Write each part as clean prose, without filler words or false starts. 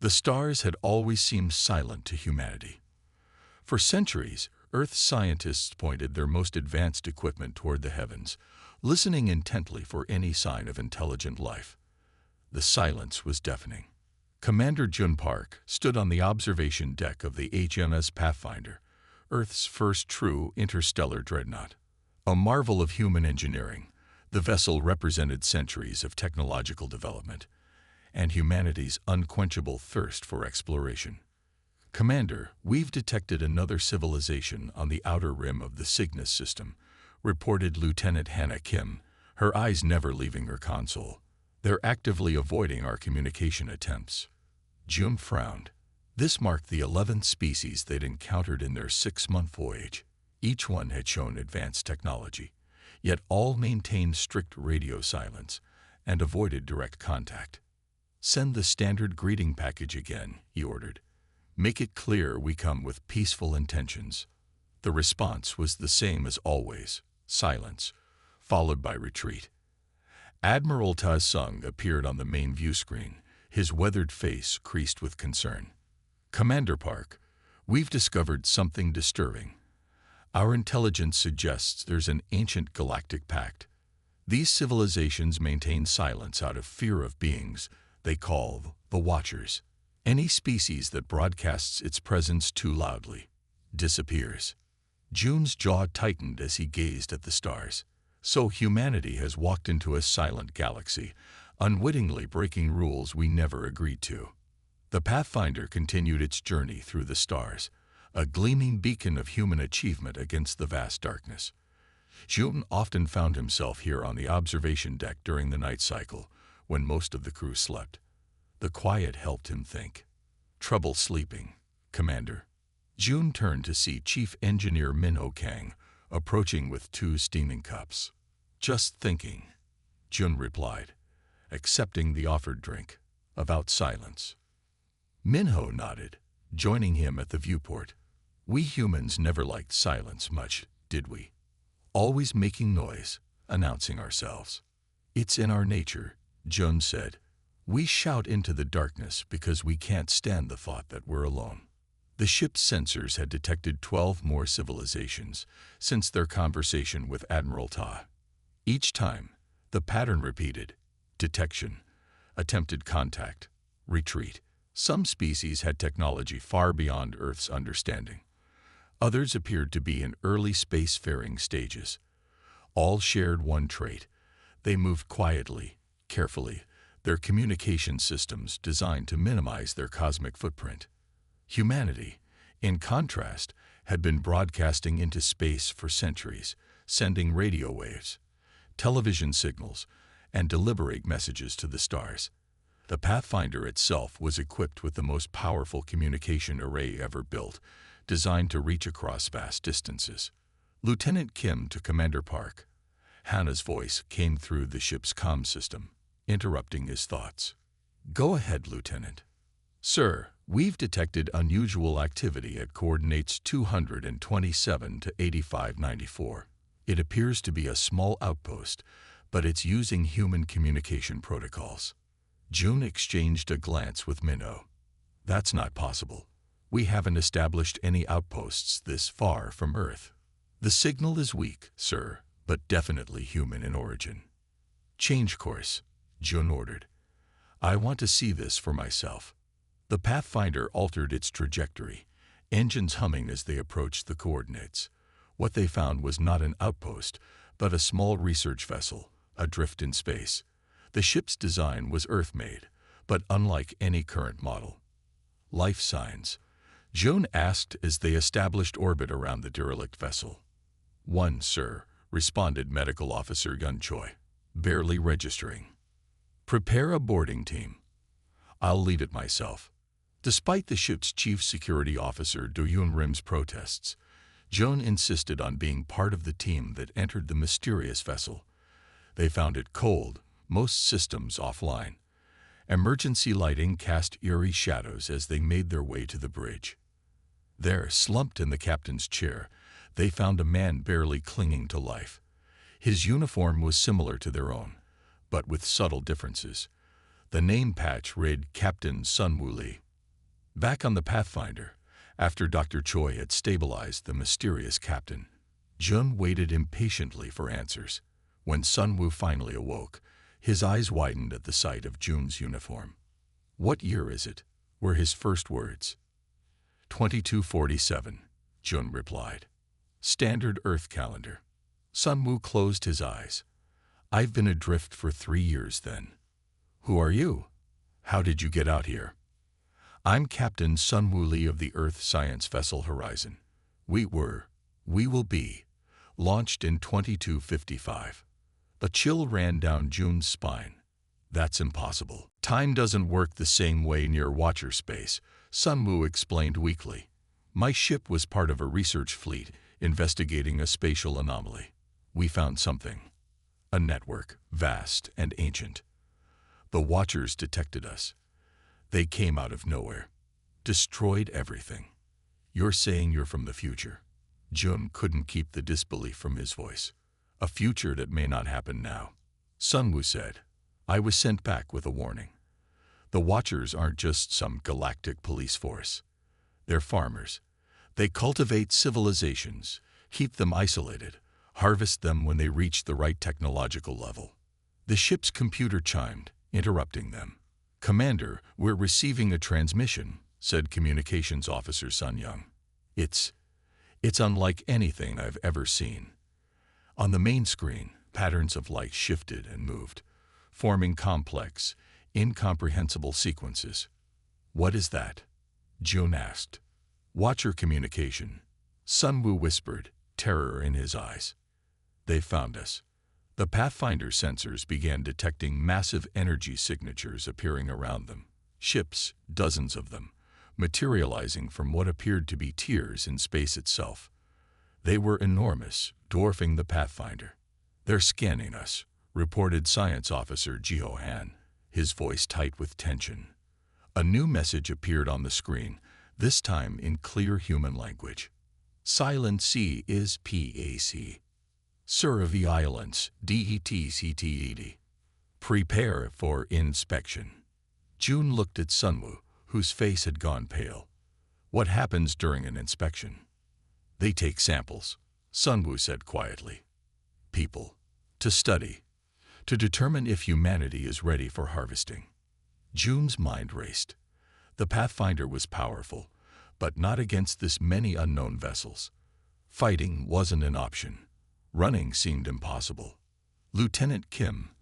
The stars had always seemed silent to humanity. For centuries, Earth scientists pointed their most advanced equipment toward the heavens, listening intently for any sign of intelligent life. The silence was deafening. Commander Jun Park stood on the observation deck of the HMS Pathfinder, Earth's first true interstellar dreadnought. A marvel of human engineering, the vessel represented centuries of technological development and humanity's unquenchable thirst for exploration. "Commander, we've detected another civilization on the outer rim of the Cygnus system," reported Lieutenant Hannah Kim, her eyes never leaving her console. "They're actively avoiding our communication attempts." June frowned. This marked the 11th species they'd encountered in their 6-month voyage. Each one had shown advanced technology, yet all maintained strict radio silence and avoided direct contact. "Send the standard greeting package again," he ordered. "Make it clear we come with peaceful intentions." The response was the same as always: silence, followed by retreat. Admiral Ta Sung appeared on the main view screen, his weathered face creased with concern. "Commander Park, we've discovered something disturbing. Our intelligence suggests there's an ancient galactic pact. These civilizations maintain silence out of fear of beings they call the Watchers. Any species that broadcasts its presence too loudly disappears." June's jaw tightened as he gazed at the stars. So humanity has walked into a silent galaxy, unwittingly breaking rules we never agreed to. The Pathfinder continued its journey through the stars, a gleaming beacon of human achievement against the vast darkness. June often found himself here on the observation deck during the night cycle, when most of the crew slept. The quiet helped him think. "Trouble sleeping, Commander?" June turned to see Chief Engineer Minho Kang approaching with 2 steaming cups. "Just thinking," Jun replied, accepting the offered drink. About silence. Minho nodded, joining him at the viewport. "We humans never liked silence much, did we? Always making noise, announcing ourselves." "It's in our nature," Jun said. "We shout into the darkness because we can't stand the thought that we're alone." The ship's sensors had detected 12 more civilizations since their conversation with Admiral Ta. Each time, the pattern repeated: detection, attempted contact, retreat. Some species had technology far beyond Earth's understanding. Others appeared to be in early spacefaring stages. All shared one trait: they moved quietly, carefully, their communication systems designed to minimize their cosmic footprint. Humanity, in contrast, had been broadcasting into space for centuries, sending radio waves, television signals, and deliberate messages to the stars. The Pathfinder itself was equipped with the most powerful communication array ever built, designed to reach across vast distances. "Lieutenant Kim to Commander Park." Hannah's voice came through the ship's comm system, interrupting his thoughts. "Go ahead, Lieutenant." "Sir, we've detected unusual activity at coordinates 227 to 8594. It appears to be a small outpost, but it's using human communication protocols." June exchanged a glance with Minho. "That's not possible. We haven't established any outposts this far from Earth." "The signal is weak, sir, but definitely human in origin." "Change course," June ordered. "I want to see this for myself." The Pathfinder altered its trajectory, engines humming as they approached the coordinates. What they found was not an outpost, but a small research vessel, adrift in space. The ship's design was Earth-made, but unlike any current model. "Life signs?" June asked as they established orbit around the derelict vessel. "One, sir," responded Medical Officer Yun Choi, barely registering. "Prepare a boarding team. I'll lead it myself." Despite the ship's chief security officer Do Yoon Rim's protests, June insisted on being part of the team that entered the mysterious vessel. They found it cold, most systems offline. Emergency lighting cast eerie shadows as they made their way to the bridge. There, slumped in the captain's chair, they found a man barely clinging to life. His uniform was similar to their own, but with subtle differences. The name patch read Captain Sun Woo Lee. Back on the Pathfinder, after Dr. Choi had stabilized the mysterious captain, Jun waited impatiently for answers. When Sun Wu finally awoke, his eyes widened at the sight of Jun's uniform. "What year is it?" were his first words. 2247, Jun replied. "Standard Earth calendar." Sun Wu closed his eyes. "I've been adrift for 3 years then." "Who are you? How did you get out here?" "I'm Captain Sun Wu Lee of the Earth Science Vessel Horizon. We will be, launched in 2255. A chill ran down Jun's spine. "That's impossible. Time doesn't work the same way near Watcher space," Sun Wu explained weakly. "My ship was part of a research fleet investigating a spatial anomaly. We found something. A network, vast and ancient. The Watchers detected us. They came out of nowhere. Destroyed everything." "You're saying you're from the future?" Jun couldn't keep the disbelief from his voice. "A future that may not happen now." Sun Wu said, "I was sent back with a warning. The Watchers aren't just some galactic police force. They're farmers. They cultivate civilizations, keep them isolated, harvest them when they reach the right technological level." The ship's computer chimed, interrupting them. "Commander, we're receiving a transmission," said Communications Officer Sun Young. It's unlike anything I've ever seen." On the main screen, patterns of light shifted and moved, forming complex, incomprehensible sequences. "What is that?" Jun asked. "Watcher communication," Sun Wu whispered, terror in his eyes. "They found us." The Pathfinder sensors began detecting massive energy signatures appearing around them. Ships, dozens of them, materializing from what appeared to be tiers in space itself. They were enormous, dwarfing the Pathfinder. "They're scanning us," reported Science Officer Jiho Han, his voice tight with tension. A new message appeared on the screen, this time in clear human language. "Silent C is PAC. Survey Islands, DETCTED. Prepare for inspection." Jun looked at Sun Wu, whose face had gone pale. "What happens during an inspection?" "They take samples," Sun Wu said quietly. "People. To study. To determine if humanity is ready for harvesting." Jun's mind raced. The Pathfinder was powerful, but not against this many unknown vessels. Fighting wasn't an option. Running seemed impossible. "Lieutenant Kim,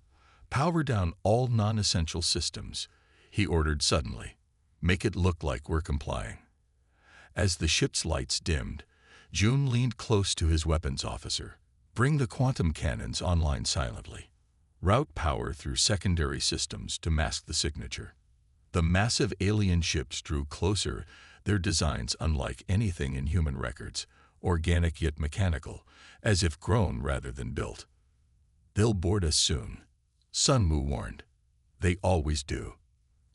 power down all non-essential systems," he ordered suddenly. "Make it look like we're complying." As the ship's lights dimmed, Jun leaned close to his weapons officer. "Bring the quantum cannons online silently. Route power through secondary systems to mask the signature." The massive alien ships drew closer, their designs unlike anything in human records, organic yet mechanical, as if grown rather than built. "They'll board us soon," Sun Wu warned. "They always do."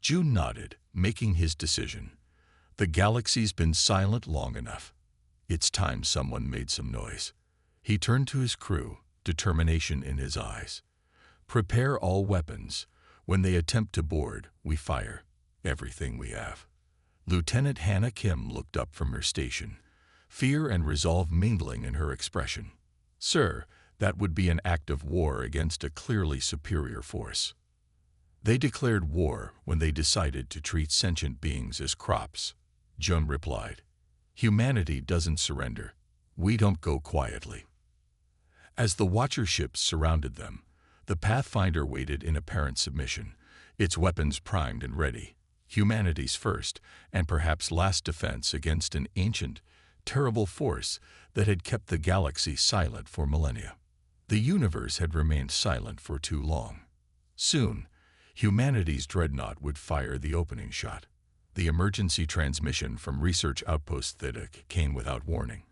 Jun nodded, making his decision. The galaxy's been silent long enough. It's time someone made some noise. He turned to his crew, determination in his eyes. "Prepare all weapons. When they attempt to board, we fire. Everything we have." Lieutenant Hannah Kim looked up from her station, fear and resolve mingling in her expression. "Sir, that would be an act of war against a clearly superior force." "They declared war when they decided to treat sentient beings as crops," Jun replied. "Humanity doesn't surrender. We don't go quietly." As the Watcher ships surrounded them, the Pathfinder waited in apparent submission, its weapons primed and ready. Humanity's first and perhaps last defense against an ancient, terrible force that had kept the galaxy silent for millennia. The universe had remained silent for too long. Soon, humanity's Dreadnought would fire the opening shot. The emergency transmission from Research Outpost Theta came without warning.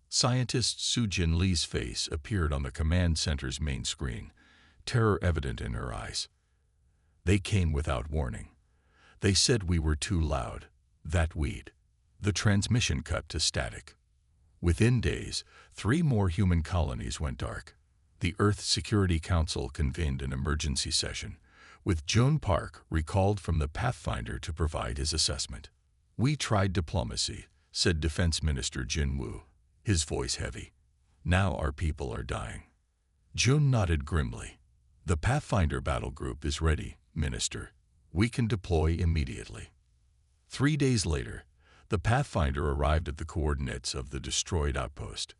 Scientist Sujin Lee's face appeared on the command center's main screen, terror evident in her eyes. "They came without warning. They said we were too loud, that we'd." The transmission cut to static. Within days, 3 more human colonies went dark. The Earth Security Council convened an emergency session, with Joan Park recalled from the Pathfinder to provide his assessment. "We tried diplomacy," said Defense Minister Jin Woo, his voice heavy. "Now our people are dying." Jun nodded grimly. "The Pathfinder battle group is ready, Minister. We can deploy immediately." 3 days later, the Pathfinder arrived at the coordinates of the destroyed outpost.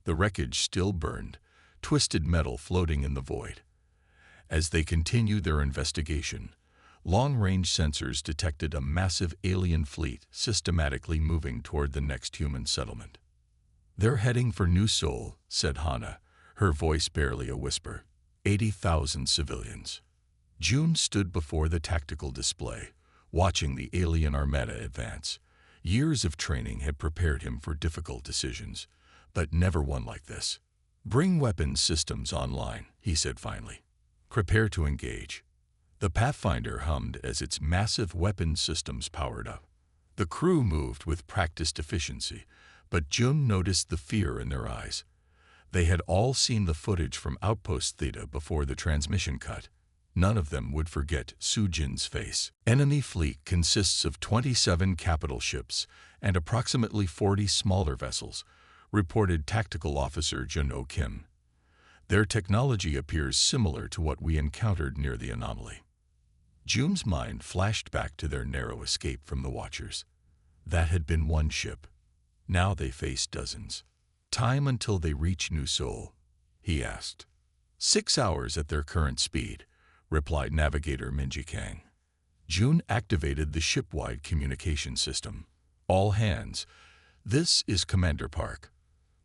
The wreckage still burned, twisted metal floating in the void. As they continued their investigation, long-range sensors detected a massive alien fleet systematically moving toward the next human settlement. "They're heading for New Seoul," said Hana, her voice barely a whisper. 80,000 civilians. June stood before the tactical display, watching the alien armada advance. Years of training had prepared him for difficult decisions, but never one like this. "Bring weapons systems online," he said finally. "Prepare to engage." The Pathfinder hummed as its massive weapons systems powered up. The crew moved with practiced efficiency, but Jun noticed the fear in their eyes. They had all seen the footage from Outpost Theta before the transmission cut. None of them would forget Sujin's face. Enemy fleet consists of 27 capital ships and approximately 40 smaller vessels, reported Tactical Officer Jun-Oh Kim. "Their technology appears similar to what we encountered near the anomaly." Jun's mind flashed back to their narrow escape from the Watchers. That had been one ship. Now they faced dozens. "Time until they reach New Seoul?" he asked. 6 hours at their current speed," replied Navigator Minji Kang. Jun activated the ship-wide communication system. "All hands, this is Commander Park.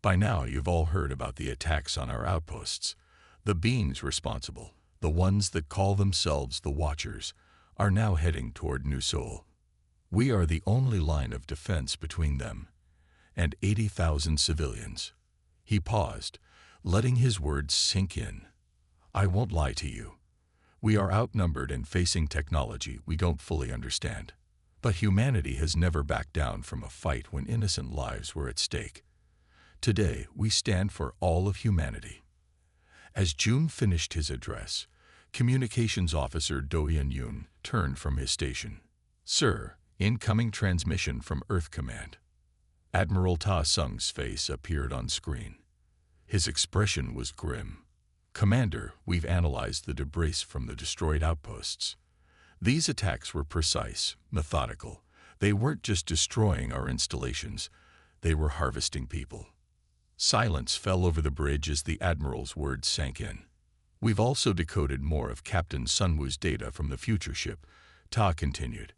By now you've all heard about the attacks on our outposts. The beings responsible, the ones that call themselves the Watchers, are now heading toward New Seoul. We are the only line of defense between them and 80,000 civilians." He paused, letting his words sink in. "I won't lie to you. We are outnumbered and facing technology we don't fully understand. But humanity has never backed down from a fight when innocent lives were at stake. Today, we stand for all of humanity." As Jun finished his address, Communications Officer Do-Yeon Yoon turned from his station. "Sir, incoming transmission from Earth Command." Admiral Ta Sung's face appeared on screen. His expression was grim. "Commander, we've analyzed the debris from the destroyed outposts. These attacks were precise, methodical. They weren't just destroying our installations, they were harvesting people." Silence fell over the bridge as the Admiral's words sank in. "We've also decoded more of Captain Sunwoo's data from the future ship," Ta continued.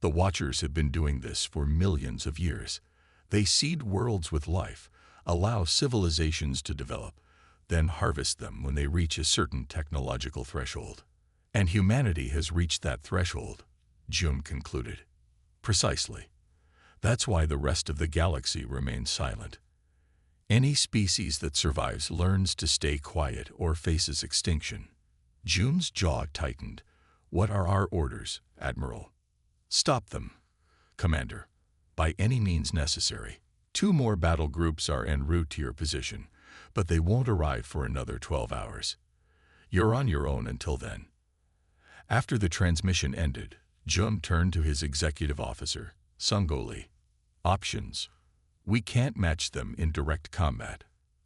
"The Watchers have been doing this for millions of years. They seed worlds with life, allow civilizations to develop, then harvest them when they reach a certain technological threshold. And humanity has reached that threshold," Jun concluded. "Precisely. That's why the rest of the galaxy remains silent. Any species that survives learns to stay quiet or faces extinction." Jun's jaw tightened. "What are our orders, Admiral?" "Stop them, Commander, by any means necessary. 2 more battle groups are en route to your position, but they won't arrive for another 12 hours. You're on your own until then." After the transmission ended, Jun turned to his executive officer, Sung-Go Lee. "Options. We can't match them in direct combat,"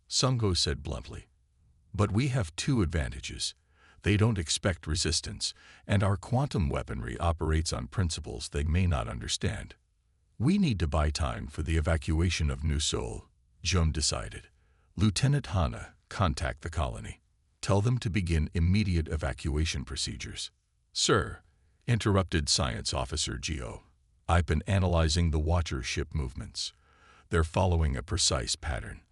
Sung-Go said bluntly. "But we have 2 advantages. They don't expect resistance, and our quantum weaponry operates on principles they may not understand. We need to buy time for the evacuation of New Seoul," Jun decided. "Lieutenant Hana, contact the colony. Tell them to begin immediate evacuation procedures." "Sir," interrupted Science Officer Geo, "I've been analyzing the Watcher ship movements. They're following a precise pattern.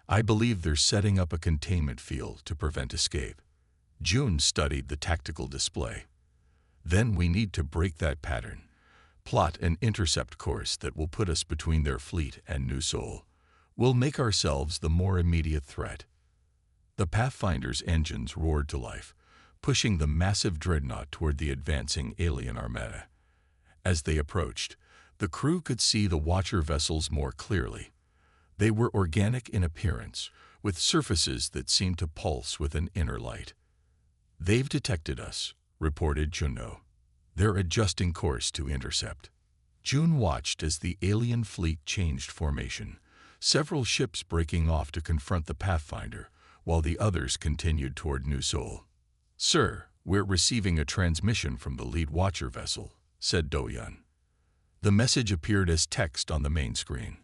I believe they're setting up a containment field to prevent escape." Jun studied the tactical display. "Then we need to break that pattern. Plot an intercept course that will put us between their fleet and New Seoul. We'll make ourselves the more immediate threat." The Pathfinder's engines roared to life, pushing the massive Dreadnought toward the advancing alien armada. As they approached, the crew could see the Watcher vessels more clearly. They were organic in appearance, with surfaces that seemed to pulse with an inner light. "They've detected us," reported Juno. "They're adjusting course to intercept." June watched as the alien fleet changed formation, several ships breaking off to confront the Pathfinder, while the others continued toward New Seoul. "Sir, we're receiving a transmission from the lead watcher vessel," said Do-Yun. The message appeared as text on the main screen.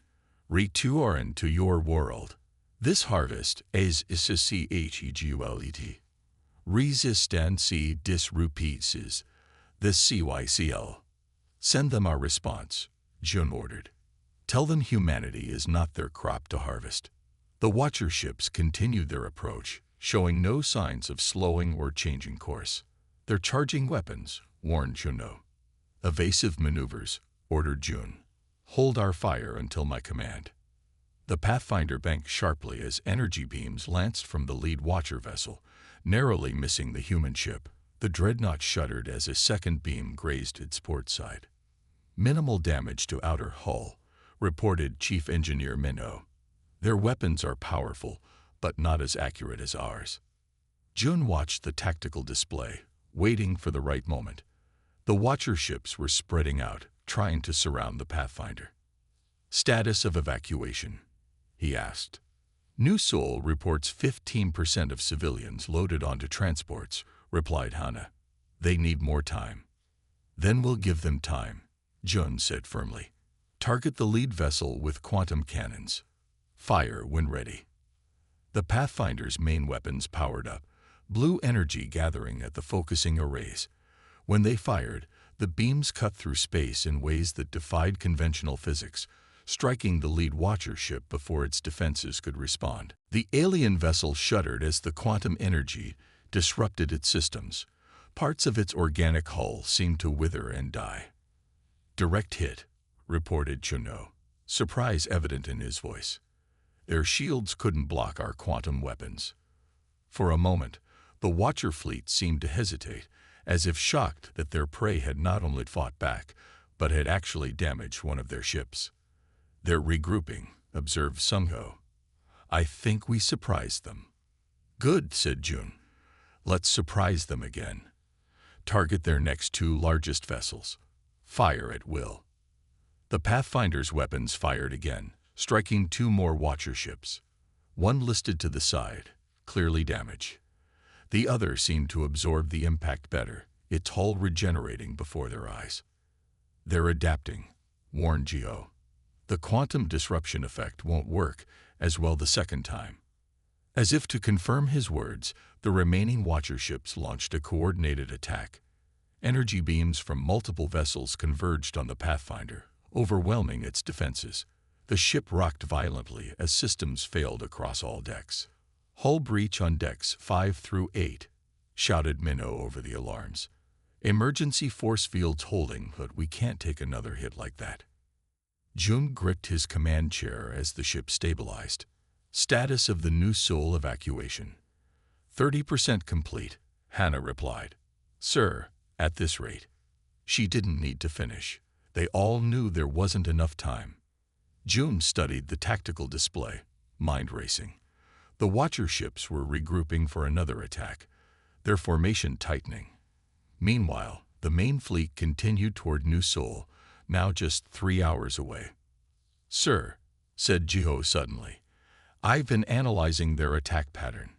"Return to your world. This harvest is CHEGULET. Resistance disrupts the CYCL. Send them our response," Jun ordered. "Tell them humanity is not their crop to harvest." The watcher ships continued their approach, showing no signs of slowing or changing course. "They're charging weapons," warned Juno. "Evasive maneuvers," ordered Jun. "Hold our fire until my command." The Pathfinder banked sharply as energy beams lanced from the lead watcher vessel, narrowly missing the human ship. The Dreadnought shuddered as a second beam grazed its port side. "Minimal damage to outer hull," reported Chief Engineer Minho. "Their weapons are powerful, but not as accurate as ours." Jun watched the tactical display, waiting for the right moment. The watcher ships were spreading out, trying to surround the Pathfinder. "Status of evacuation?" he asked. "New Seoul reports 15% of civilians loaded onto transports," replied Hana. "They need more time." "Then we'll give them time," Jun said firmly. "Target the lead vessel with quantum cannons. Fire when ready." The Pathfinder's main weapons powered up, blue energy gathering at the focusing arrays. When they fired, the beams cut through space in ways that defied conventional physics, striking the lead watcher ship before its defenses could respond. The alien vessel shuddered as the quantum energy disrupted its systems. Parts of its organic hull seemed to wither and die. "Direct hit," reported Juno, surprise evident in his voice. "Their shields couldn't block our quantum weapons." For a moment, the watcher fleet seemed to hesitate, as if shocked that their prey had not only fought back, but had actually damaged one of their ships. "They're regrouping," observed Sungho. "I think we surprised them." "Good," said Jun. "Let's surprise them again. Target their next two largest vessels. Fire at will." The Pathfinder's weapons fired again, striking two more watcher ships. One listed to the side, clearly damaged. The other seemed to absorb the impact better, its hull regenerating before their eyes. "They're adapting," warned Geo. "The quantum disruption effect won't work as well the second time." As if to confirm his words, the remaining watcher ships launched a coordinated attack. Energy beams from multiple vessels converged on the Pathfinder, overwhelming its defenses. The ship rocked violently as systems failed across all decks. "Hull breach on decks 5 through 8, shouted Minho over the alarms. "Emergency force fields holding, but we can't take another hit like that." Jun gripped his command chair as the ship stabilized. "Status of the New Seoul evacuation." 30% complete, Hana replied. "Sir, at this rate." She didn't need to finish. They all knew there wasn't enough time. Jun studied the tactical display, mind racing. The watcher ships were regrouping for another attack, their formation tightening. Meanwhile, the main fleet continued toward New Seoul, now just 3 hours away. "Sir," said Jiho suddenly, "I've been analyzing their attack pattern.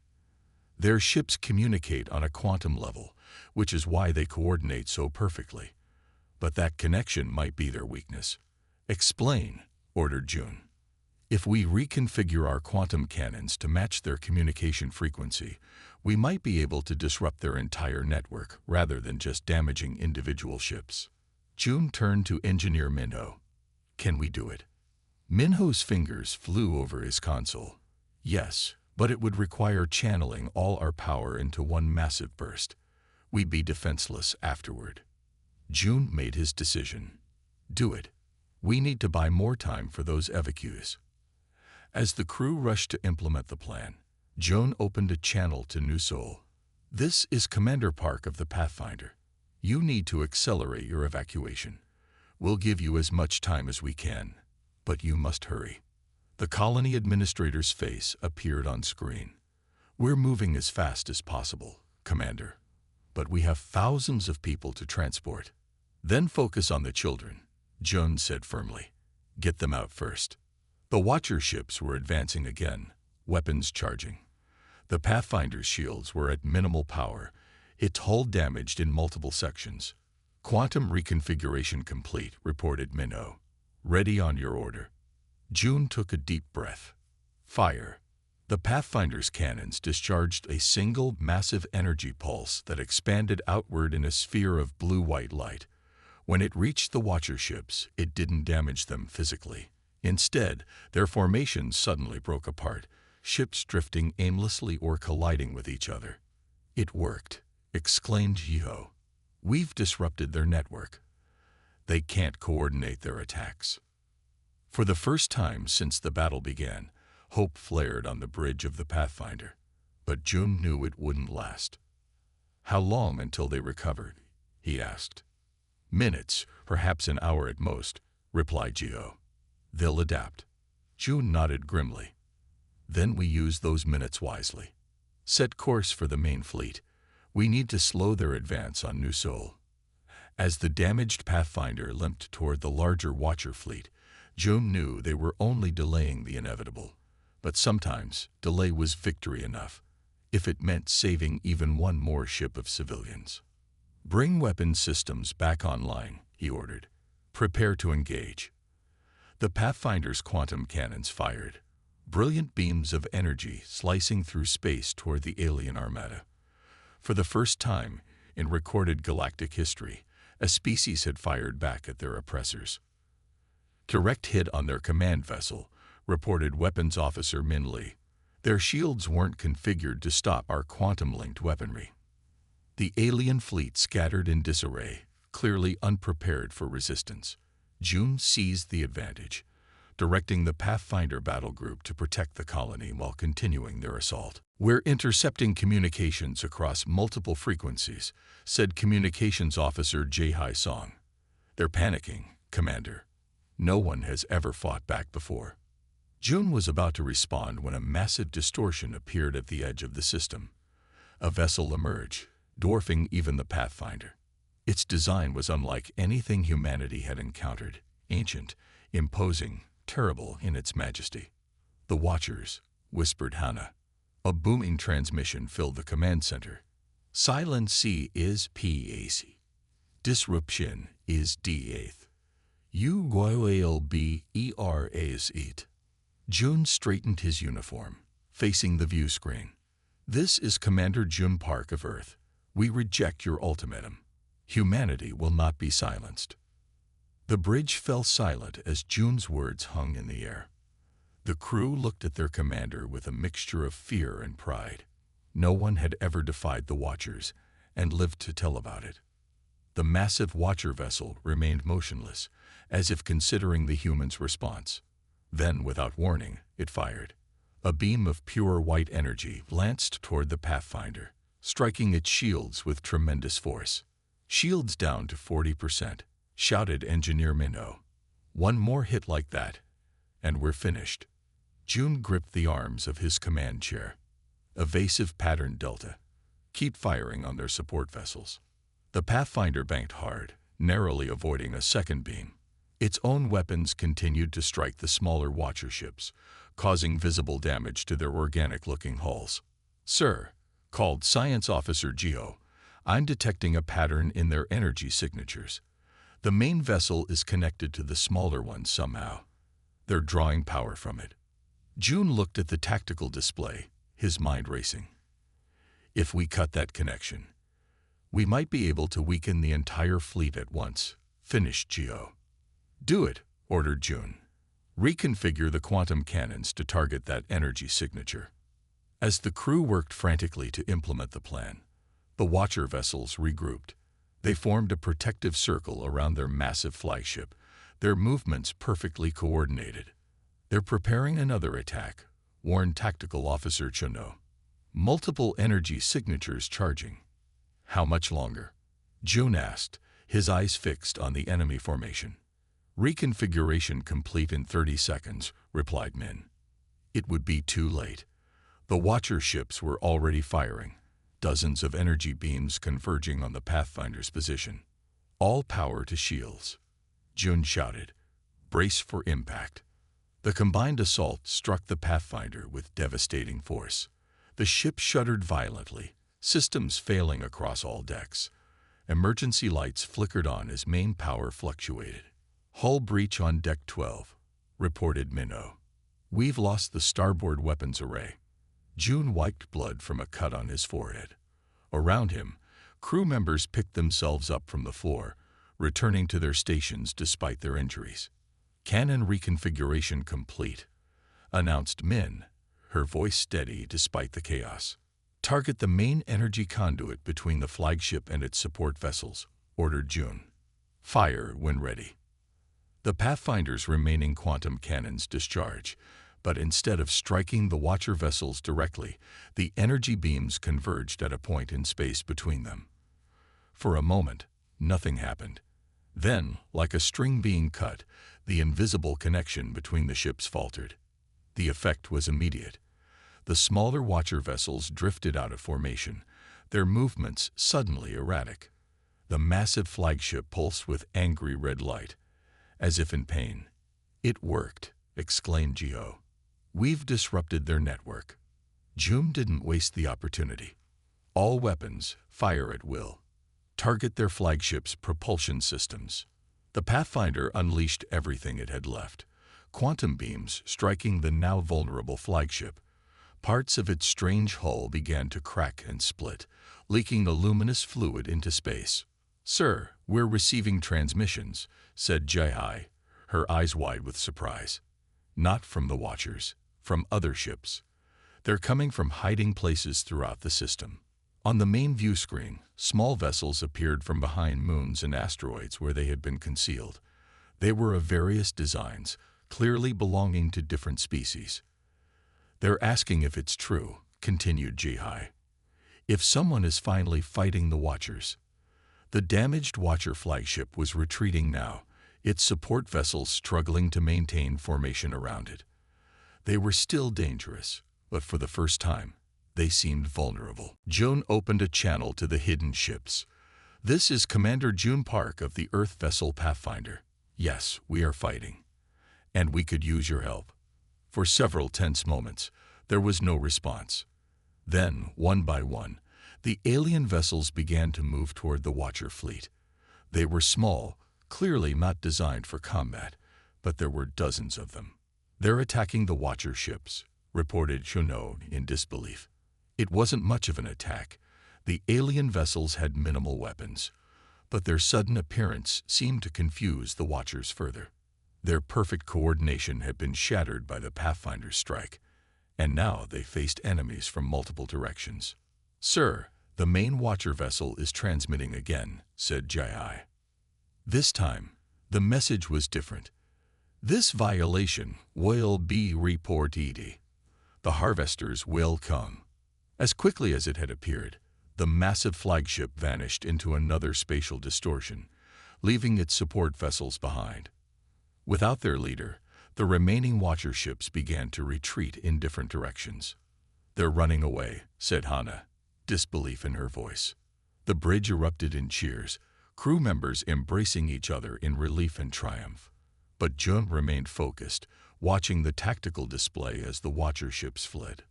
Their ships communicate on a quantum level, which is why they coordinate so perfectly. But that connection might be their weakness." "Explain," ordered Jun. "If we reconfigure our quantum cannons to match their communication frequency, we might be able to disrupt their entire network rather than just damaging individual ships." Jun turned to Engineer Minho. "Can we do it?" Minho's fingers flew over his console. "Yes, but it would require channeling all our power into one massive burst. We'd be defenseless afterward." Jun made his decision. "Do it. We need to buy more time for those evacuees." As the crew rushed to implement the plan, Jun opened a channel to New Seoul. "This is Commander Park of the Pathfinder. You need to accelerate your evacuation. We'll give you as much time as we can, but you must hurry." The colony administrator's face appeared on screen. "We're moving as fast as possible, Commander, but we have thousands of people to transport." "Then focus on the children. Jun said firmly. Get them out first. The Watcher ships were advancing again, weapons charging. The Pathfinder's shields were at minimal power, its hull damaged in multiple sections. Quantum reconfiguration complete, reported Minnow. Ready on your order. Jun took a deep breath. Fire. The Pathfinder's cannons discharged a single massive energy pulse that expanded outward in a sphere of blue-white light. When it reached the Watcher ships, it didn't damage them physically. Instead, their formations suddenly broke apart, ships drifting aimlessly or colliding with each other. It worked, exclaimed Jiho. We've disrupted their network. They can't coordinate their attacks. For the first time since the battle began, hope flared on the bridge of the Pathfinder. But Jun knew it wouldn't last. How long until they recovered? He asked. Minutes, perhaps an hour at most, replied Jiho. They'll adapt. Jun nodded grimly. Then we use those minutes wisely. Set course for the main fleet. We need to slow their advance on New Seoul. As the damaged Pathfinder limped toward the larger Watcher fleet, Jun knew they were only delaying the inevitable. But sometimes, delay was victory enough, if it meant saving even one more ship of civilians. Bring weapon systems back online, he ordered. Prepare to engage. The Pathfinder's quantum cannons fired, brilliant beams of energy slicing through space toward the alien armada. For the first time in recorded galactic history, a species had fired back at their oppressors. Direct hit on their command vessel, reported Weapons Officer Min Lee. Their shields weren't configured to stop our quantum-linked weaponry. The alien fleet scattered in disarray, clearly unprepared for resistance. Jun seized the advantage, directing the Pathfinder battle group to protect the colony while continuing their assault. We're intercepting communications across multiple frequencies, said Communications Officer Jae-Hai Song. They're panicking, Commander. No one has ever fought back before. Jun was about to respond when a massive distortion appeared at the edge of the system. A vessel emerged, dwarfing even the Pathfinder. Its design was unlike anything humanity had encountered, ancient, imposing, terrible in its majesty. The Watchers, whispered Hannah. A booming transmission filled the command center. Silence C is PAC. Disruption is D8th. You will be ERA's it. Jun straightened his uniform, facing the view screen. This is Commander Jun Park of Earth. We reject your ultimatum. Humanity will not be silenced. The bridge fell silent as Jun's words hung in the air. The crew looked at their commander with a mixture of fear and pride. No one had ever defied the Watchers and lived to tell about it. The massive Watcher vessel remained motionless, as if considering the humans' response. Then, without warning, it fired. A beam of pure white energy lanced toward the Pathfinder, striking its shields with tremendous force. Shields down to 40%, shouted Engineer Minnow. One more hit like that, and we're finished. Jun gripped the arms of his command chair. Evasive pattern Delta. Keep firing on their support vessels. The Pathfinder banked hard, narrowly avoiding a second beam. Its own weapons continued to strike the smaller Watcher ships, causing visible damage to their organic-looking hulls. Sir, called Science Officer Jiho, I'm detecting a pattern in their energy signatures. The main vessel is connected to the smaller one somehow. They're drawing power from it. Jun looked at the tactical display, his mind racing. If we cut that connection, we might be able to weaken the entire fleet at once, finished Jiho. Do it, ordered Jun. Reconfigure the quantum cannons to target that energy signature. As the crew worked frantically to implement the plan, the Watcher vessels regrouped. They formed a protective circle around their massive flagship, their movements perfectly coordinated. They're preparing another attack, warned Tactical Officer Chono. Multiple energy signatures charging. How much longer? Jun asked, his eyes fixed on the enemy formation. Reconfiguration complete in 30 seconds, replied Min. It would be too late. The Watcher ships were already firing, dozens of energy beams converging on the Pathfinder's position. All power to shields. Jun shouted. "Brace for impact." The combined assault struck the Pathfinder with devastating force. The ship shuddered violently, systems failing across all decks. Emergency lights flickered on as main power fluctuated. "Hull breach on Deck 12, reported Minnow. "We've lost the starboard weapons array." Jun wiped blood from a cut on his forehead. Around him, crew members picked themselves up from the floor, returning to their stations despite their injuries. "Cannon reconfiguration complete," announced Min, her voice steady despite the chaos. "Target the main energy conduit between the flagship and its support vessels," ordered Jun. "Fire when ready." The Pathfinder's remaining quantum cannons discharge, but instead of striking the Watcher vessels directly, the energy beams converged at a point in space between them. For a moment, nothing happened. Then, like a string being cut, the invisible connection between the ships faltered. The effect was immediate. The smaller Watcher vessels drifted out of formation, their movements suddenly erratic. The massive flagship pulsed with angry red light, as if in pain. "It worked," exclaimed Geo. "We've disrupted their network." Jun didn't waste the opportunity. "All weapons, fire at will. Target their flagship's propulsion systems." The Pathfinder unleashed everything it had left, quantum beams striking the now vulnerable flagship. Parts of its strange hull began to crack and split, leaking a luminous fluid into space. "Sir, we're receiving transmissions," said Jai, her eyes wide with surprise. "Not from the Watchers, from other ships. They're coming from hiding places throughout the system." On the main view screen, small vessels appeared from behind moons and asteroids where they had been concealed. They were of various designs, clearly belonging to different species. "They're asking if it's true," continued Jihai. "If someone is finally fighting the Watchers." The damaged Watcher flagship was retreating now, its support vessels struggling to maintain formation around it. They were still dangerous, but for the first time, they seemed vulnerable. Jun opened a channel to the hidden ships. "This is Commander Jun Park of the Earth vessel Pathfinder. Yes, we are fighting. And we could use your help." For several tense moments, there was no response. Then, one by one, the alien vessels began to move toward the Watcher fleet. They were small, clearly not designed for combat, but there were dozens of them. "They're attacking the Watcher ships," reported Shuno in disbelief. It wasn't much of an attack. The alien vessels had minimal weapons, but their sudden appearance seemed to confuse the Watchers further. Their perfect coordination had been shattered by the Pathfinder's strike, and now they faced enemies from multiple directions. "Sir, the main Watcher vessel is transmitting again," said Jai. This time, the message was different. "This violation will be reported. The harvesters will come." As quickly as it had appeared, the massive flagship vanished into another spatial distortion, leaving its support vessels behind. Without their leader, the remaining Watcher ships began to retreat in different directions. "They're running away," said Hana, disbelief in her voice. The bridge erupted in cheers, crew members embracing each other in relief and triumph. But Jun remained focused, watching the tactical display as the Watcher ships fled.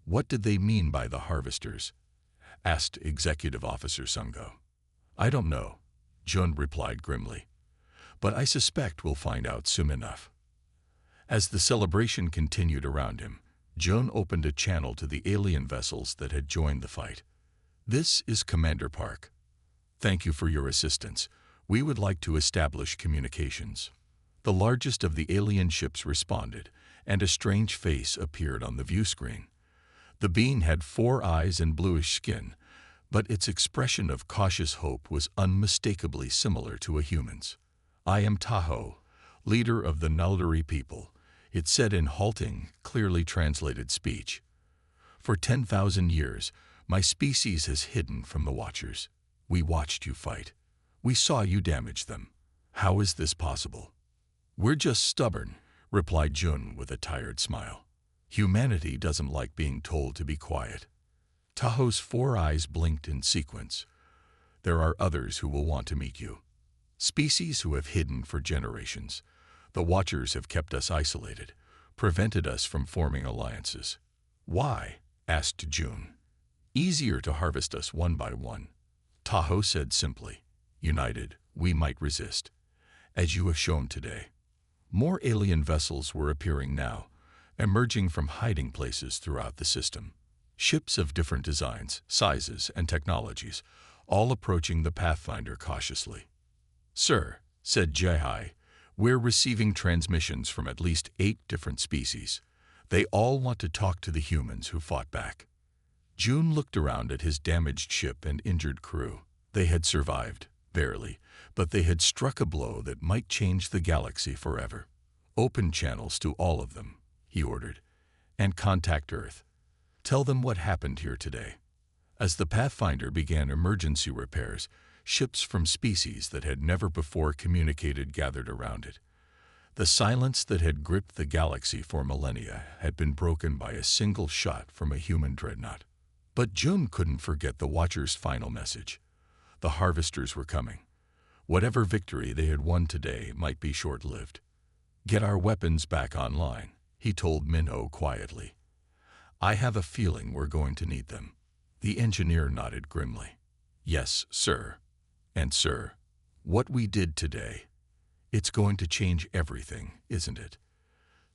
"What did they mean by the harvesters?" asked Executive Officer Sungo. "I don't know," Jun replied grimly. "But I suspect we'll find out soon enough." As the celebration continued around him, Jun opened a channel to the alien vessels that had joined the fight. "This is Commander Park. Thank you for your assistance. We would like to establish communications." The largest of the alien ships responded, and a strange face appeared on the view screen. The being had 4 eyes and bluish skin, but its expression of cautious hope was unmistakably similar to a human's. "I am Tahoe, leader of the Nuldari people," it said in halting, clearly translated speech. "For 10,000 years, my species has hidden from the Watchers. We watched you fight. We saw you damage them. How is this possible?" "We're just stubborn," replied Jun with a tired smile. "Humanity doesn't like being told to be quiet." Tahoe's 4 eyes blinked in sequence. "There are others who will want to meet you." Species who have hidden for generations. The Watchers have kept us isolated, prevented us from forming alliances. Why? Asked June. Easier to harvest us one by one. Tahoe said simply. United, we might resist. As you have shown today. More alien vessels were appearing now, emerging from hiding places throughout the system. Ships of different designs, sizes, and technologies, all approaching the Pathfinder cautiously. Sir, said Jai, we're receiving transmissions from at least 8 different species. They all want to talk to the humans who fought back. June looked around at his damaged ship and injured crew. They had survived, barely, but they had struck a blow that might change the galaxy forever. Open channels to all of them, he ordered, and contact Earth. Tell them what happened here today. As the Pathfinder began emergency repairs, ships from species that had never before communicated gathered around it. The silence that had gripped the galaxy for millennia had been broken by a single shot from a human dreadnought. But June couldn't forget the Watcher's final message. The harvesters were coming. Whatever victory they had won today might be short-lived. Get our weapons back online, he told Minho quietly. I have a feeling we're going to need them. The engineer nodded grimly. Yes, sir. And sir, what we did today, it's going to change everything, isn't it?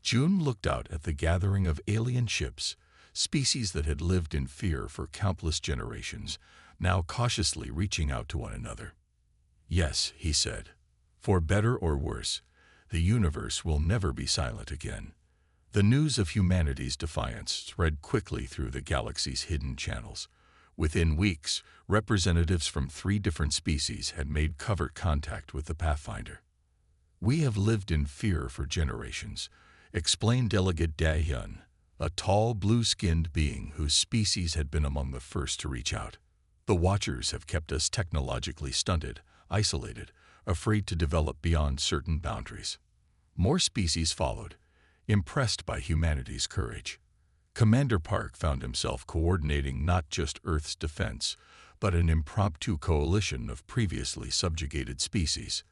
June looked out at the gathering of alien ships, species that had lived in fear for countless generations, now cautiously reaching out to one another. Yes, he said. For better or worse, the universe will never be silent again. The news of humanity's defiance spread quickly through the galaxy's hidden channels. Within weeks, representatives from 3 different species had made covert contact with the Pathfinder. We have lived in fear for generations, explained Delegate Dahyun, a tall, blue-skinned being whose species had been among the first to reach out. The Watchers have kept us technologically stunted, isolated, afraid to develop beyond certain boundaries. More species followed, impressed by humanity's courage. Commander Park found himself coordinating not just Earth's defense, but an impromptu coalition of previously subjugated species.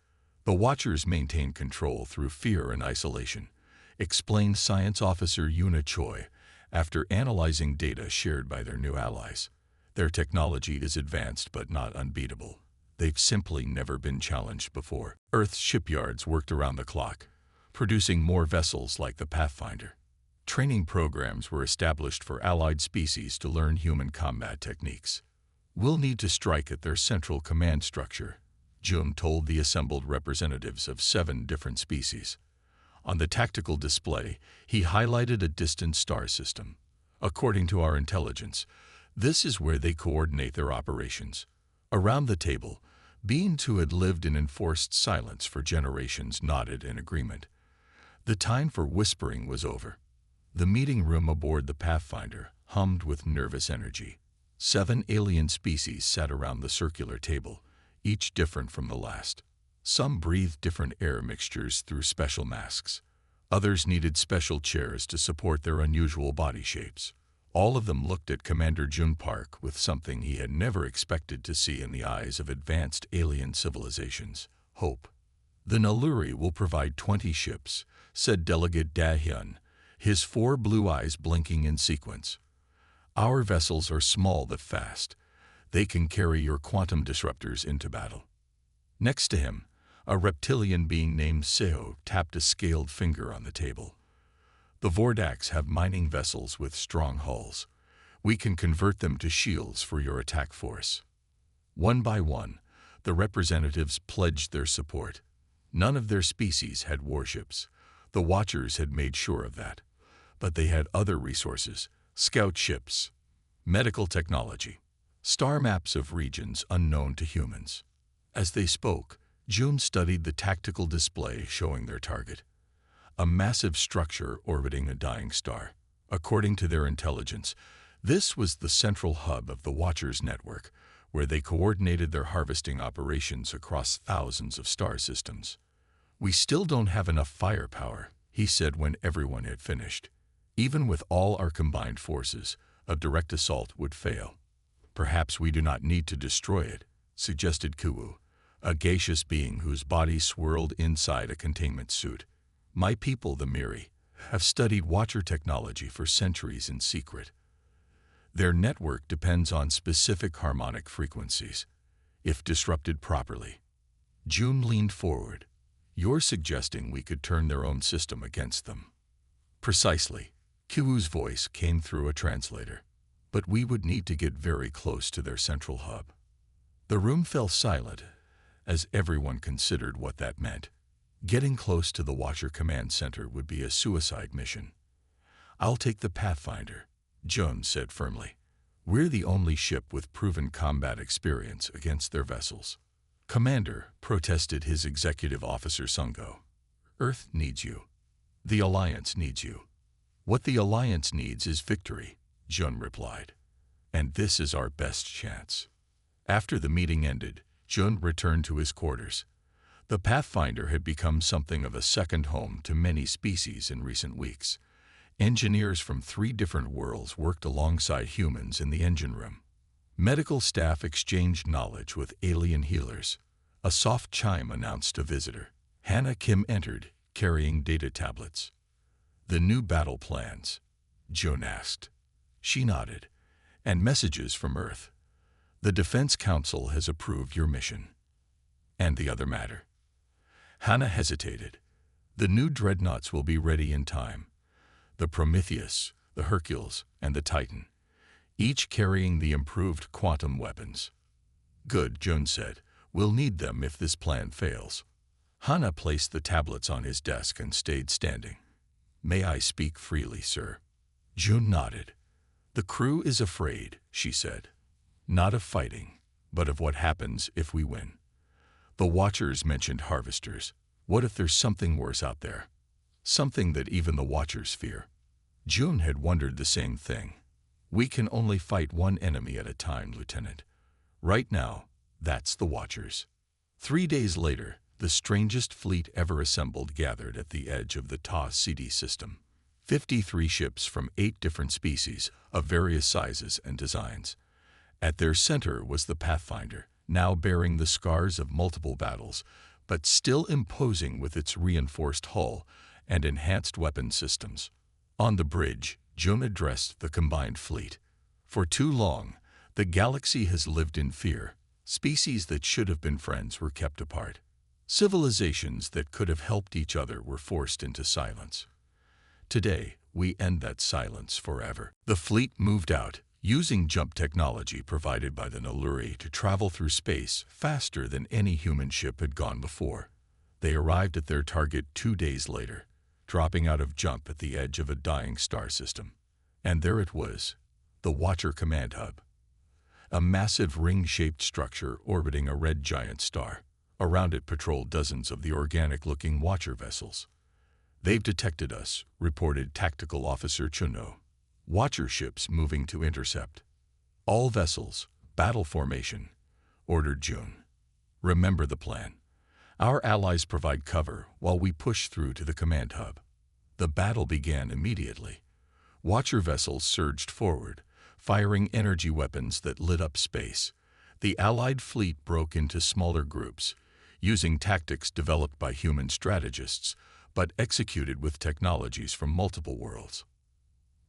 The Watchers maintained control through fear and isolation, explained Science Officer Yuna Choi after analyzing data shared by their new allies. Their technology is advanced but not unbeatable. They've simply never been challenged before. Earth's shipyards worked around the clock, producing more vessels like the Pathfinder. Training programs were established for allied species to learn human combat techniques. We'll need to strike at their central command structure, June told the assembled representatives of 7 different species. On the tactical display, he highlighted a distant star system. According to our intelligence, this is where they coordinate their operations. Around the table, beings who had lived in enforced silence for generations nodded in agreement. The time for whispering was over. The meeting room aboard the Pathfinder hummed with nervous energy. 7 alien species sat around the circular table, each different from the last. Some breathed different air mixtures through special masks. Others needed special chairs to support their unusual body shapes. All of them looked at Commander Jun Park with something he had never expected to see in the eyes of advanced alien civilizations: hope. The Naluri will provide 20 ships, said Delegate Dahyun, his 4 blue eyes blinking in sequence. Our vessels are small but fast. They can carry your quantum disruptors into battle. Next to him, a reptilian being named Seo tapped a scaled finger on the table. The Vordaks have mining vessels with strong hulls. We can convert them to shields for your attack force. One by one, the representatives pledged their support. None of their species had warships. The Watchers had made sure of that. But they had other resources: scout ships, medical technology, star maps of regions unknown to humans. As they spoke, June studied the tactical display showing their target: a massive structure orbiting a dying star. According to their intelligence, this was the central hub of the Watchers network, where they coordinated their harvesting operations across thousands of star systems. We still don't have enough firepower, he said when everyone had finished. Even with all our combined forces, a direct assault would fail. Perhaps we do not need to destroy it, suggested Kuwu. a gaseous being whose body swirled inside a containment suit. My people, the Miri, have studied Watcher technology for centuries in secret. Their network depends on specific harmonic frequencies. If disrupted properly, June leaned forward. You're suggesting we could turn their own system against them? Precisely. Kiwu's voice came through a translator. But we would need to get very close to their central hub. The room fell silent as everyone considered what that meant. Getting close to the Watcher Command Center would be a suicide mission. I'll take the Pathfinder, Jun said firmly. We're the only ship with proven combat experience against their vessels. Commander, protested his executive officer Sungo. Earth needs you. The Alliance needs you. What the Alliance needs is victory, Jun replied. And this is our best chance. After the meeting ended, Jun returned to his quarters. The Pathfinder had become something of a second home to many species in recent weeks. Engineers from 3 different worlds worked alongside humans in the engine room. Medical staff exchanged knowledge with alien healers. A soft chime announced a visitor. Hannah Kim entered, carrying data tablets. The new battle plans? Jun asked. She nodded. And messages from Earth. The Defense Council has approved your mission. And the other matter? Hannah hesitated. The new Dreadnoughts will be ready in time. The Prometheus, the Hercules, and the Titan, each carrying the improved quantum weapons. Good, Jun said. We'll need them if this plan fails. Hannah placed the tablets on his desk and stayed standing. May I speak freely, sir? Jun nodded. The crew is afraid, she said. Not of fighting, but of what happens if we win. The Watchers mentioned harvesters. What if there's something worse out there? Something that even the Watchers fear. Jun had wondered the same thing. We can only fight one enemy at a time, Lieutenant. Right now, that's the Watchers. 3 days later, the strangest fleet ever assembled gathered at the edge of the Ta CD system. 53 ships from 8 different species of various sizes and designs. At their center was the Pathfinder, now bearing the scars of multiple battles, but still imposing with its reinforced hull and enhanced weapon systems. On the bridge, Jun addressed the combined fleet. For too long, the galaxy has lived in fear. Species that should have been friends were kept apart. Civilizations that could have helped each other were forced into silence. Today, we end that silence forever. The fleet moved out, using jump technology provided by the Naluri to travel through space faster than any human ship had gone before. They arrived at their target 2 days later, dropping out of jump at the edge of a dying star system. And there it was, the Watcher Command Hub. A massive ring-shaped structure orbiting a red giant star. Around it patrolled dozens of the organic-looking Watcher vessels. They've detected us, reported Tactical Officer Chuno. Watcher ships moving to intercept. All vessels, battle formation, ordered Jun. Remember the plan. Our allies provide cover while we push through to the command hub. The battle began immediately. Watcher vessels surged forward, firing energy weapons that lit up space. The Allied fleet broke into smaller groups, using tactics developed by human strategists, but executed with technologies from multiple worlds.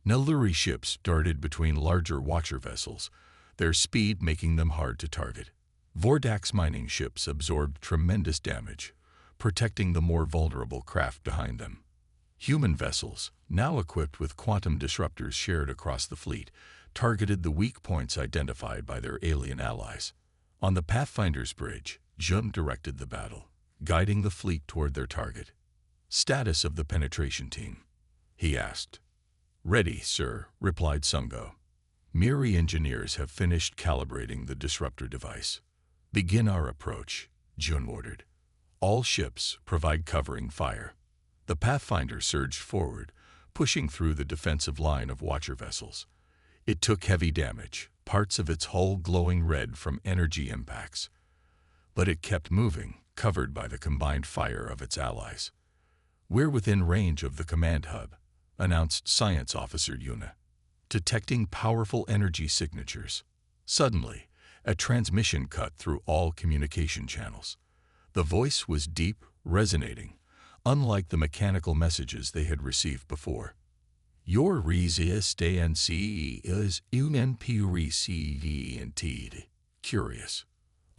Naluri ships darted between larger Watcher vessels, their speed making them hard to target. Vordax mining ships absorbed tremendous damage, protecting the more vulnerable craft behind them. Human vessels, now equipped with quantum disruptors shared across the fleet, targeted the weak points identified by their alien allies. On the Pathfinder's bridge, Jun directed the battle, guiding the fleet toward their target. Status of the penetration team, he asked. Ready, sir, replied Sungo. Miri engineers have finished calibrating the disruptor device. Begin our approach, Jun ordered. All ships provide covering fire. The Pathfinder surged forward, pushing through the defensive line of Watcher vessels. It took heavy damage, parts of its hull glowing red from energy impacts. But it kept moving, covered by the combined fire of its allies. We're within range of the command hub, announced Science Officer Yuna, detecting powerful energy signatures. Suddenly, A transmission cut through all communication channels. The voice was deep, resonating, unlike the mechanical messages they had received before. Your resistance is unpreceded. Curious.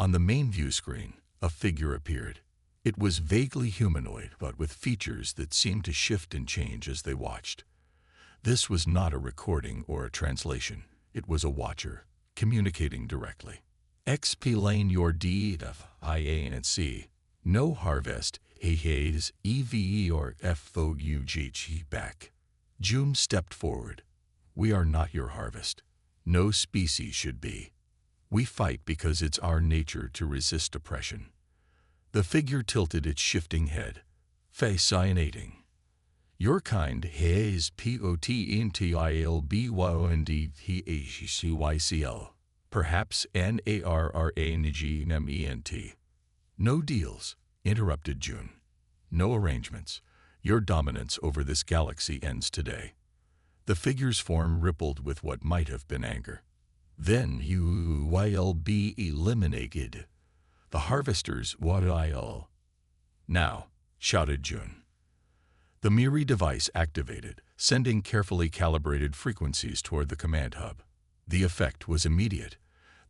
On the main view screen, a figure appeared. It was vaguely humanoid, but with features that seemed to shift and change as they watched. This was not a recording or a translation. It was a watcher, communicating directly. Explain your deed of IANC. No harvest, haze, EVE or FOUGG back. June stepped forward. We are not your harvest. No species should be. We fight because it's our nature to resist oppression. The figure tilted its shifting head, fascinating. Your kind has POTENTILBYONDTHCYCL. Perhaps NARRANGMENT. No deals, interrupted June. No arrangements. Your dominance over this galaxy ends today. The figure's form rippled with what might have been anger. Then you will be eliminated. The harvesters will. Now, shouted June. The Miri device activated, sending carefully calibrated frequencies toward the command hub. The effect was immediate.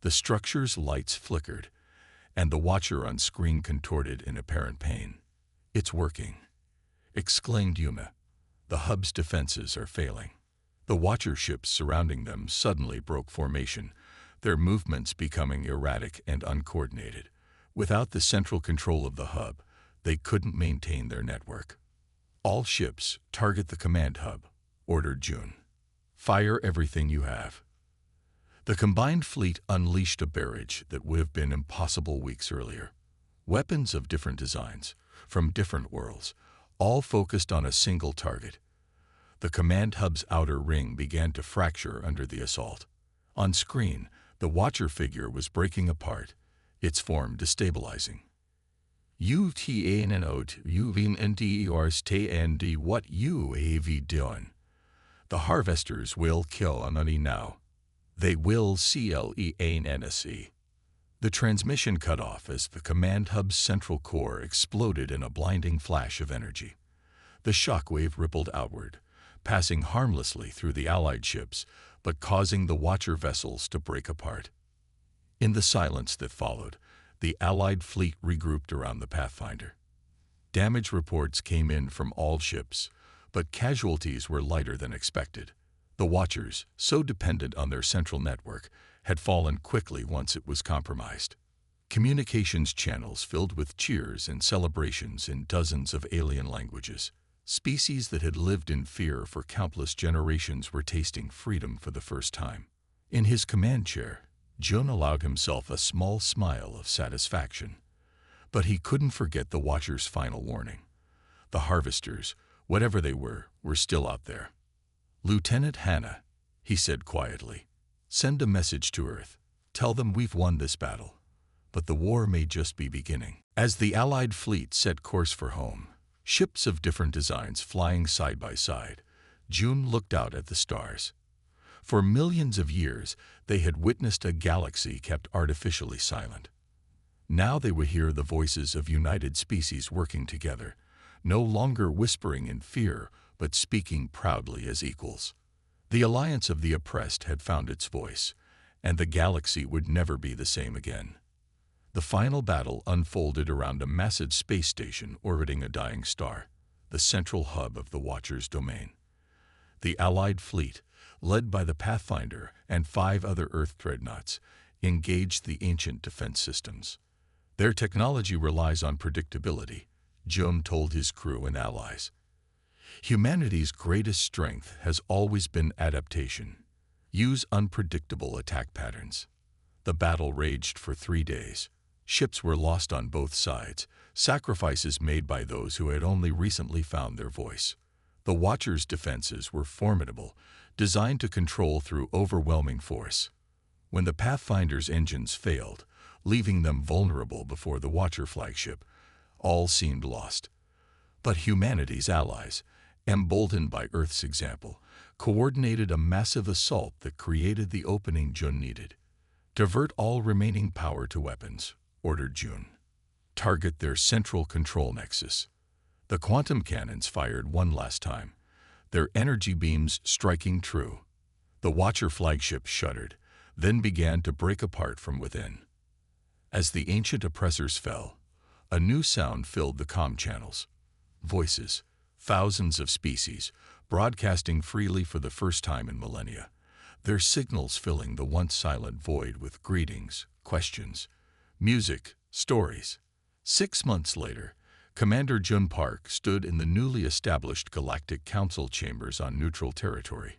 The structure's lights flickered, and the watcher on screen contorted in apparent pain. It's working, exclaimed Yuma. The hub's defenses are failing. The watcher ships surrounding them suddenly broke formation, their movements becoming erratic and uncoordinated. Without the central control of the hub, they couldn't maintain their network. All ships target the command hub, ordered June. Fire everything you have. The combined fleet unleashed a barrage that would have been impossible weeks earlier. Weapons of different designs, from different worlds, all focused on a single target. The command hub's outer ring began to fracture under the assault. On screen, the watcher figure was breaking apart, its form destabilizing. UTANOT what you have done. The harvesters will kill Anani now. They will CLEANSE. The transmission cut off as the command hub's central core exploded in a blinding flash of energy. The shockwave rippled outward, passing harmlessly through the Allied ships, but causing the watcher vessels to break apart. In the silence that followed, the Allied fleet regrouped around the Pathfinder. Damage reports came in from all ships, but casualties were lighter than expected. The watchers, so dependent on their central network, had fallen quickly once it was compromised. Communications channels filled with cheers and celebrations in dozens of alien languages. Species that had lived in fear for countless generations were tasting freedom for the first time. In his command chair, June allowed himself a small smile of satisfaction. But he couldn't forget the Watcher's final warning. The harvesters, whatever they were still out there. Lieutenant Hannah, he said quietly, send a message to Earth. Tell them we've won this battle. But the war may just be beginning. As the Allied fleet set course for home, ships of different designs flying side by side, June looked out at the stars. For millions of years, they had witnessed a galaxy kept artificially silent. Now they would hear the voices of united species working together, no longer whispering in fear, but speaking proudly as equals. The alliance of the oppressed had found its voice, and the galaxy would never be the same again. The final battle unfolded around a massive space station orbiting a dying star, the central hub of the Watcher's domain. The Allied fleet, led by the Pathfinder and 5 other Earth dreadnoughts, engaged the ancient defense systems. Their technology relies on predictability, Jum told his crew and allies. Humanity's greatest strength has always been adaptation. Use unpredictable attack patterns. The battle raged for 3 days. Ships were lost on both sides, sacrifices made by those who had only recently found their voice. The Watcher's defenses were formidable, designed to control through overwhelming force. When the Pathfinder's engines failed, leaving them vulnerable before the Watcher flagship, all seemed lost. But humanity's allies, emboldened by Earth's example, coordinated a massive assault that created the opening Jun needed. Divert all remaining power to weapons, ordered June. Target their central control nexus. The quantum cannons fired one last time, their energy beams striking true. The Watcher flagship shuddered, then began to break apart from within. As the ancient oppressors fell, a new sound filled the comm channels. Voices, thousands of species, broadcasting freely for the first time in millennia, their signals filling the once silent void with greetings, questions, music, stories. 6 months later, Commander Jun Park stood in the newly established Galactic Council chambers on neutral territory.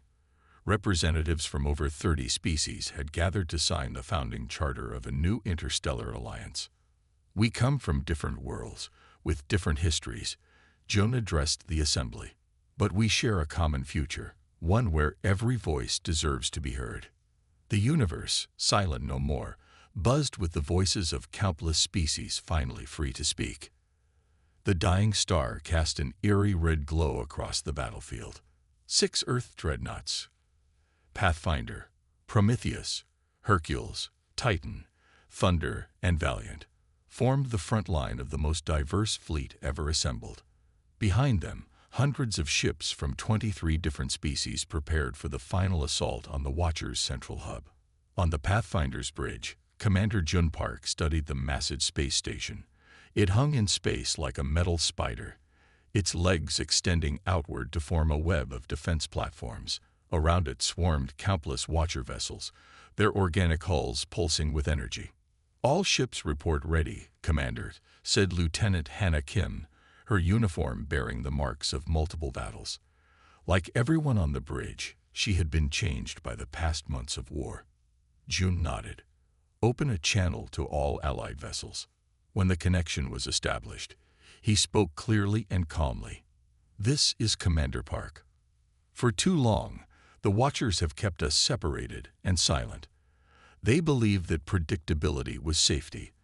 Representatives from over 30 species had gathered to sign the founding charter of a new interstellar alliance. "We come from different worlds, with different histories," Jun addressed the assembly. "But we share a common future, one where every voice deserves to be heard." The universe, silent no more, buzzed with the voices of countless species finally free to speak. The dying star cast an eerie red glow across the battlefield. 6 Earth dreadnoughts, Pathfinder, Prometheus, Hercules, Titan, Thunder, and Valiant, formed the front line of the most diverse fleet ever assembled. Behind them, hundreds of ships from 23 different species prepared for the final assault on the Watcher's central hub. On the Pathfinder's bridge, Commander Jun Park studied the massive space station. It hung in space like a metal spider, its legs extending outward to form a web of defense platforms. Around it swarmed countless Watcher vessels, their organic hulls pulsing with energy. "All ships report ready, Commander," said Lieutenant Hannah Kim, her uniform bearing the marks of multiple battles. Like everyone on the bridge, she had been changed by the past months of war. June nodded. "Open a channel to all Allied vessels." When the connection was established, he spoke clearly and calmly. "This is Commander Park. For too long, the Watchers have kept us separated and silent. They believed that predictability was safety,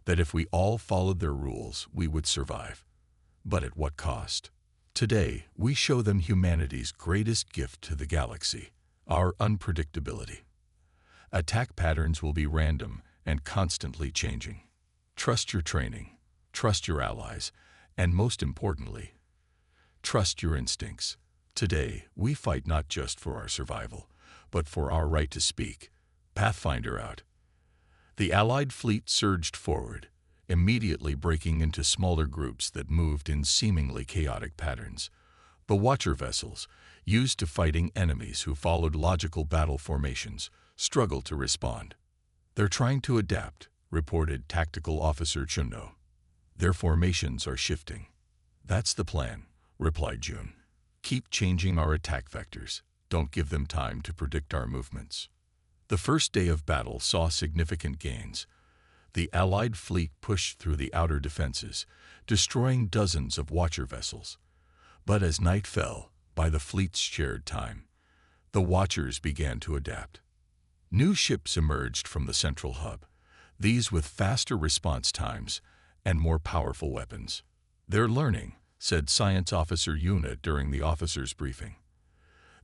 that if we all followed their rules, we would survive. But at what cost? Today, we show them humanity's greatest gift to the galaxy, our unpredictability. Attack patterns will be random and constantly changing. Trust your training, trust your allies, and most importantly, trust your instincts. Today, we fight not just for our survival, but for our right to speak." Pathfinder out. The Allied fleet surged forward, immediately breaking into smaller groups that moved in seemingly chaotic patterns. The Watcher vessels, used to fighting enemies who followed logical battle formations, struggled to respond. "They're trying to adapt," reported Tactical Officer Chunno. "Their formations are shifting." "That's the plan," replied June. "Keep changing our attack vectors. Don't give them time to predict our movements." The first day of battle saw significant gains. The Allied fleet pushed through the outer defenses, destroying dozens of Watcher vessels. But as night fell, by the fleet's shared time, the Watchers began to adapt. New ships emerged from the central hub, these with faster response times and more powerful weapons. "They're learning," said Science Officer Yuna during the officers' briefing.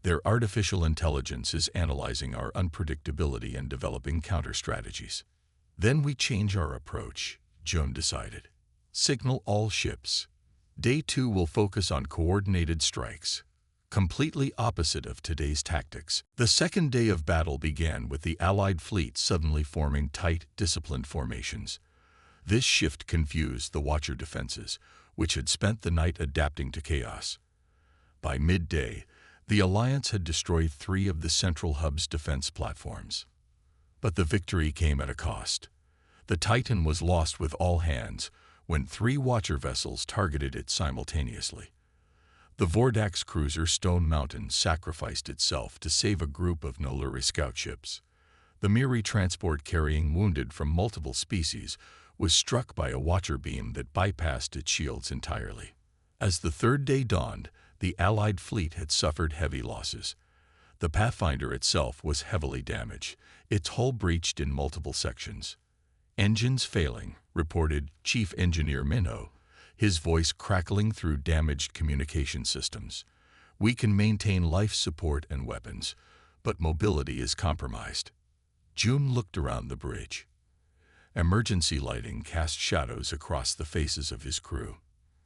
"Their artificial intelligence is analyzing our unpredictability and developing counter-strategies." "Then we change our approach," Jun decided. "Signal all ships. Day 2 will focus on coordinated strikes, completely opposite of today's tactics." The second day of battle began with the Allied fleet suddenly forming tight, disciplined formations. This shift confused the Watcher defenses, which had spent the night adapting to chaos. By midday, the Alliance had destroyed 3 of the central hub's defense platforms. But the victory came at a cost. The Titan was lost with all hands when 3 Watcher vessels targeted it simultaneously. The Vordax cruiser Stone Mountain sacrificed itself to save a group of Noluri scout ships. The Miri transport carrying wounded from multiple species was struck by a Watcher beam that bypassed its shields entirely. As the third day dawned, the Allied fleet had suffered heavy losses. The Pathfinder itself was heavily damaged, its hull breached in multiple sections. "Engines failing," reported Chief Engineer Minho, his voice crackling through damaged communication systems. "We can maintain life support and weapons, but mobility is compromised." June looked around the bridge. Emergency lighting cast shadows across the faces of his crew.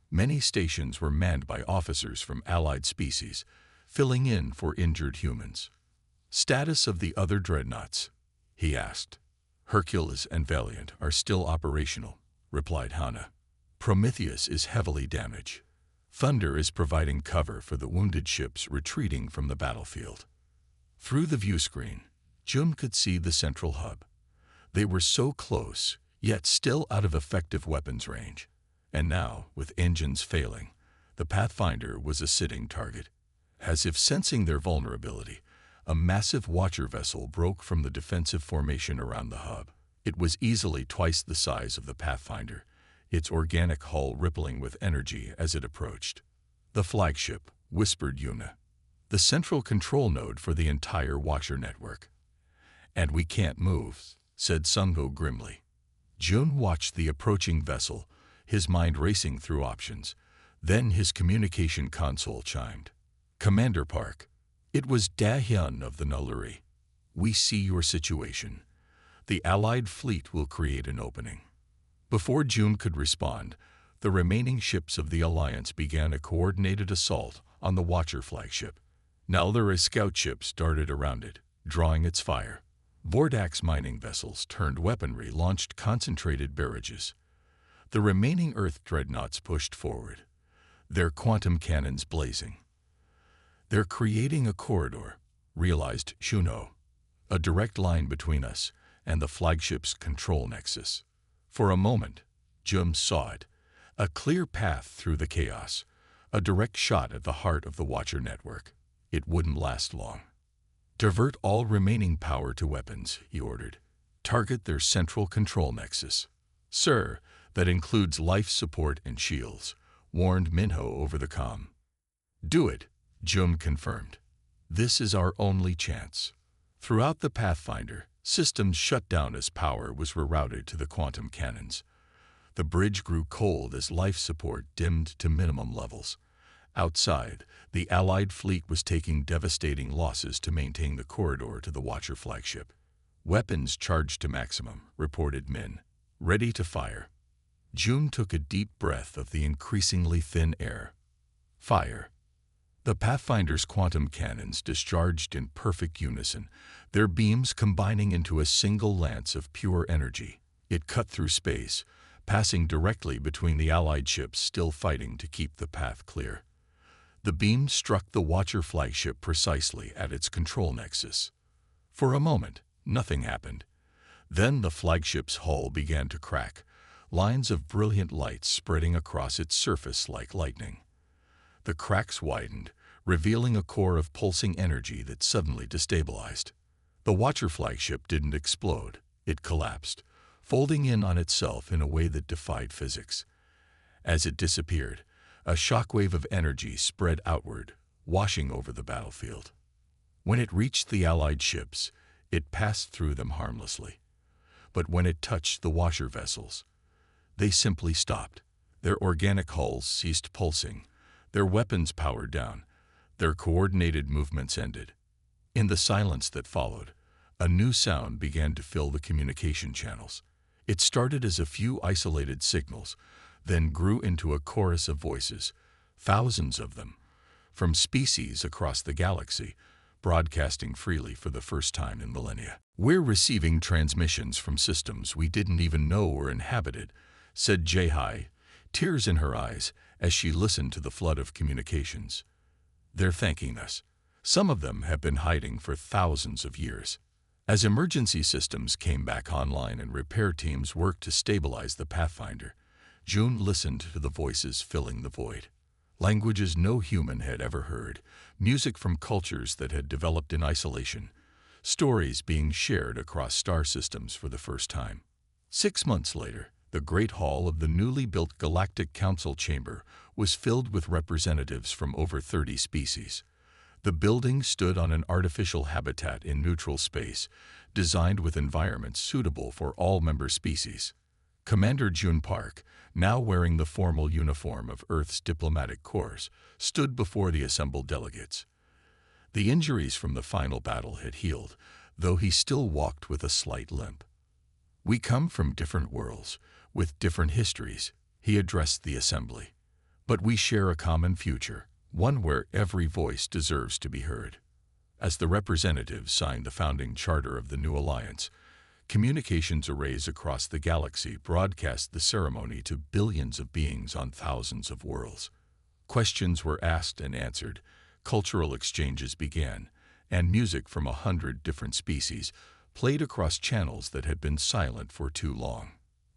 Many stations were manned by officers from allied species, filling in for injured humans. "Status of the other dreadnoughts?" he asked. "Hercules and Valiant are still operational," replied Hannah. "Prometheus is heavily damaged. Thunder is providing cover for the wounded ships retreating from the battlefield." Through the view screen, June could see the central hub. They were so close, yet still out of effective weapons range. And now, with engines failing, the Pathfinder was a sitting target. As if sensing their vulnerability, a massive watcher vessel broke from the defensive formation around the hub. It was easily twice the size of the Pathfinder, its organic hull rippling with energy as it approached. "The flagship," whispered Yuna. "The central control node for the entire watcher network." "And we can't move," said Sungo grimly. June watched the approaching vessel, his mind racing through options. Then his communication console chimed. "Commander Park." It was Da-hyun of the Nullary. "We see your situation. The Allied fleet will create an opening." Before June could respond, the remaining ships of the Alliance began a coordinated assault on the Watcher flagship. Nullary scout ships darted around it, drawing its fire. Vordax mining vessels turned weaponry launched concentrated barrages. The remaining Earth dreadnoughts pushed forward, their quantum cannons blazing. "They're creating a corridor," realized Shuno, "a direct line between us and the flagship's control nexus." For a moment, Jum saw it, a clear path through the chaos, a direct shot at the heart of the Watcher network. It wouldn't last long. "Divert all remaining power to weapons," he ordered. "Target their central control nexus." "Sir, that includes life support and shields," warned Minho over the comm. "Do it," Jum confirmed. "This is our only chance." Throughout the Pathfinder, systems shut down as power was rerouted to the quantum cannons. The bridge grew cold as life support dimmed to minimum levels. Outside, the Allied fleet was taking devastating losses to maintain the corridor to the Watcher flagship. "Weapons charged to maximum," reported Min. "Ready to fire." June took a deep breath of the increasingly thin air. Fire. The Pathfinder's quantum cannons discharged in perfect unison, their beams combining into a single lance of pure energy. It cut through space, passing directly between the Allied ships still fighting to keep the path clear. The beam struck the Watcher flagship precisely at its control nexus. For a moment, nothing happened. Then the flagship's hull began to crack, lines of brilliant light spreading across its surface like lightning. The cracks widened, revealing a core of pulsing energy that suddenly destabilized. The Watcher flagship didn't explode. It collapsed, folding in on itself in a way that defied physics. As it disappeared, a shockwave of energy spread outward, washing over the battlefield. When it reached the Allied ships, it passed through them harmlessly. But when it touched the Watcher vessels, they simply stopped. Their organic hulls ceased pulsing, their weapons powered down, their coordinated movements ended. In the silence that followed, a new sound began to fill the communication channels. It started as a few isolated signals, then grew into a chorus of voices, thousands of them, from species across the galaxy, broadcasting freely for the first time in millennia. "We're receiving transmissions from systems we didn't even know were inhabited," said Jai, tears in her eyes as she listened to the flood of communications. "They're thanking us. Some of them have been hiding for thousands of years." As emergency systems came back online and repair teams worked to stabilize the Pathfinder, June listened to the voices filling the void. Languages no human had ever heard, music from cultures that had developed in isolation, stories being shared across star systems for the first time. 6 months later, the Great Hall of the newly built Galactic Council Chamber was filled with representatives from over 30 species. The building stood on an artificial habitat in neutral space, designed with environments suitable for all member species. Commander June Park, now wearing the formal uniform of Earth's diplomatic corps, stood before the assembled delegates. The injuries from the final battle had healed, though he still walked with a slight limp. "We come from different worlds, with different histories," he addressed the assembly. "But we share a common future, one where every voice deserves to be heard." As the representatives signed the founding charter of the new alliance, communications arrays across the galaxy broadcast the ceremony to billions of beings on thousands of worlds. Questions were asked and answered, cultural exchanges began, and music from 100 different species played across channels that had been silent for too long.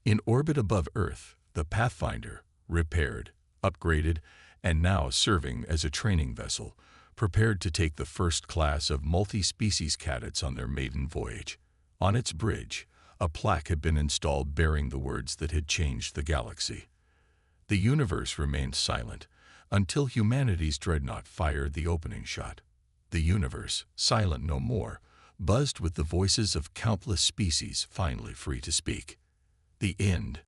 In orbit above Earth, the Pathfinder, repaired, upgraded, and now serving as a training vessel, prepared to take the first class of multi-species cadets on their maiden voyage. On its bridge, a plaque had been installed bearing the words that had changed the galaxy. The universe remained silent until humanity's Dreadnought fired the opening shot. The universe, silent no more, buzzed with the voices of countless species finally free to speak. The end.